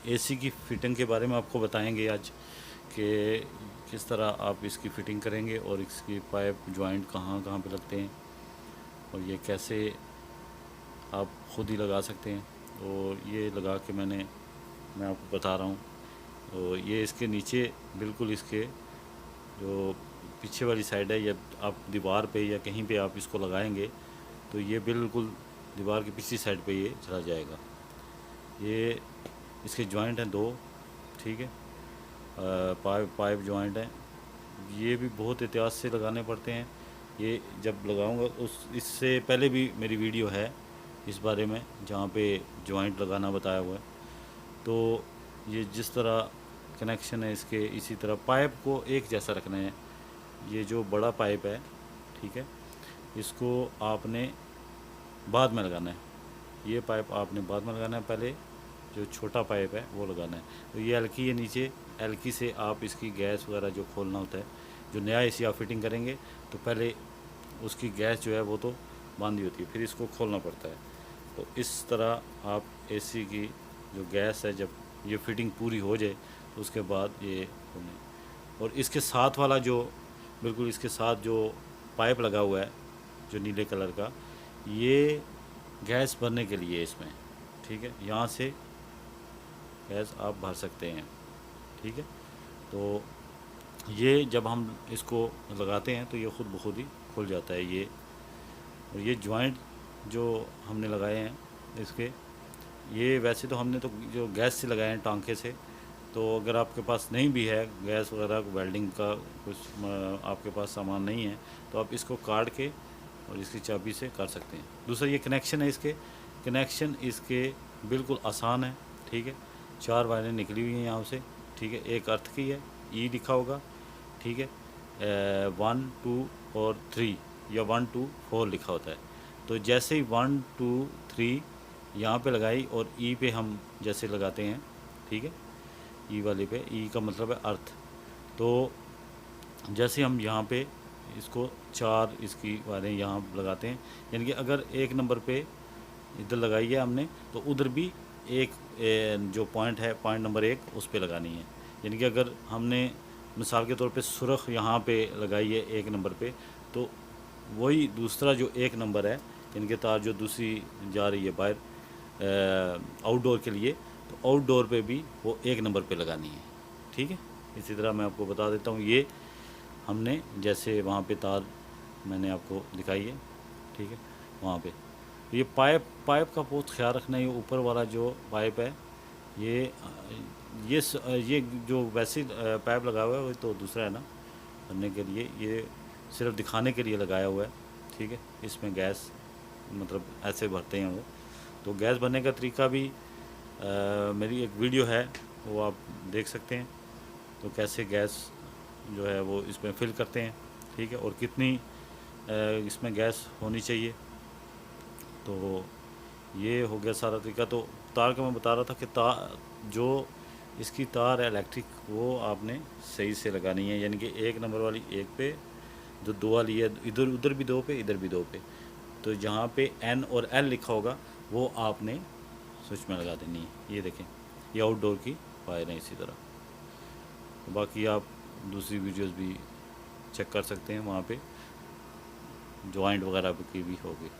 AC की fitting के बारे में आपको बताएंगे आज कि किस तरह आप इसकी फ़िटिंग करेंगे और इसकी पाइप जॉइंट कहाँ कहाँ पे लगते हैं और ये कैसे आप ख़ुद ही लगा सकते हैं। और ये लगा के मैं आपको बता रहा हूँ। तो ये इसके नीचे बिल्कुल इसके जो पीछे वाली साइड है, या आप दीवार पे या कहीं पे आप इसको लगाएंगे तो ये बिल्कुल दीवार की पिछली साइड पे ये चला जाएगा। ये इसके जॉइंट हैं 2, ठीक है। पाइप जॉइंट हैं, ये भी बहुत एहतियात से लगाने पड़ते हैं। ये जब लगाऊंगा इससे पहले भी मेरी वीडियो है इस बारे में जहाँ पे जॉइंट लगाना बताया हुआ है। तो ये जिस तरह कनेक्शन है इसके, इसी तरह पाइप को एक जैसा रखना है। ये जो बड़ा पाइप है, ठीक है, इसको आपने बाद में लगाना है। ये पाइप आपने बाद में लगाना है, पहले जो छोटा पाइप है वो लगाना है। तो ये एलकी है नीचे, एलकी से आप इसकी गैस वगैरह जो खोलना होता है, जो नया एसी आप फिटिंग करेंगे तो पहले उसकी गैस जो है वो तो बांधी होती है, फिर इसको खोलना पड़ता है। तो इस तरह आप एसी की जो गैस है, जब ये फिटिंग पूरी हो जाए तो उसके बाद ये खोलें। और इसके साथ वाला जो बिल्कुल इसके साथ जो पाइप लगा हुआ है जो नीले कलर का, ये गैस भरने के लिए इसमें, ठीक है, यहाँ से गैस आप भर सकते हैं, ठीक है। तो ये जब हम इसको लगाते हैं तो ये ख़ुद ब खुद ही खुल जाता है ये। और ये जॉइंट जो हमने लगाए हैं इसके, ये वैसे तो हमने तो जो गैस से लगाए हैं टांके से। तो अगर आपके पास नहीं भी है गैस वगैरह, वेल्डिंग का कुछ आपके पास सामान नहीं है तो आप इसको काट के और इसकी चाबी से कर सकते हैं। दूसरा ये कनेक्शन है, इसके कनेक्शन इसके बिल्कुल आसान है, ठीक है। 4 वायरें निकली हुई हैं यहाँ से, ठीक है। एक अर्थ की है, ई लिखा होगा, ठीक है। 1 2 और 3 या 1 2 4 लिखा होता है। तो जैसे ही 1 2 3 यहाँ पे लगाई और ई पे हम जैसे लगाते हैं, ठीक है, ई वाले पे, ई का मतलब है अर्थ। तो जैसे हम यहाँ पे इसको 4 इसकी वायरें यहाँ लगाते हैं, यानी कि अगर 1 नंबर पे इधर लगाई है हमने तो उधर भी एक जो पॉइंट है, पॉइंट नंबर 1 उस पे लगानी है। यानी कि अगर हमने मिसाल के तौर पे सुरख यहाँ पे लगाई है 1 नंबर पे, तो वही दूसरा जो 1 नंबर है, यानी कि तार जो दूसरी जा रही है बाहर आउटडोर के लिए, तो आउटडोर पे भी वो 1 नंबर पे लगानी है, ठीक है। इसी तरह मैं आपको बता देता हूँ, ये हमने जैसे वहाँ पे तार मैंने आपको दिखाई है, ठीक है, वहाँ पे ये पाइप का बहुत ख्याल रखना है। ये ऊपर वाला जो पाइप है, ये जो वैसे पाइप लगा हुआ है वो तो दूसरा है ना भरने के लिए, ये सिर्फ दिखाने के लिए लगाया हुआ है, ठीक है। इसमें गैस मतलब ऐसे भरते हैं वो। तो गैस भरने का तरीका भी मेरी एक वीडियो है, वो आप देख सकते हैं। तो कैसे गैस जो है वो इसमें फिल करते हैं, ठीक है, और कितनी इसमें गैस होनी चाहिए। तो ये हो गया सारा तरीका। तो तार का मैं बता रहा था कि तार जो इसकी तार है इलेक्ट्रिक, वो आपने सही से लगानी है। यानी कि 1 नंबर वाली 1 पे, जो 2 वाली है इधर उधर भी 2 पे, इधर भी 2 पे। तो जहाँ पे N और L लिखा होगा वो आपने स्विच में लगा देनी है। ये देखें, ये आउटडोर की वायर है इसी तरह। तो बाकी आप दूसरी वीडियोस भी चेक कर सकते हैं, वहाँ पे जॉइंट वगैरह की भी होगी।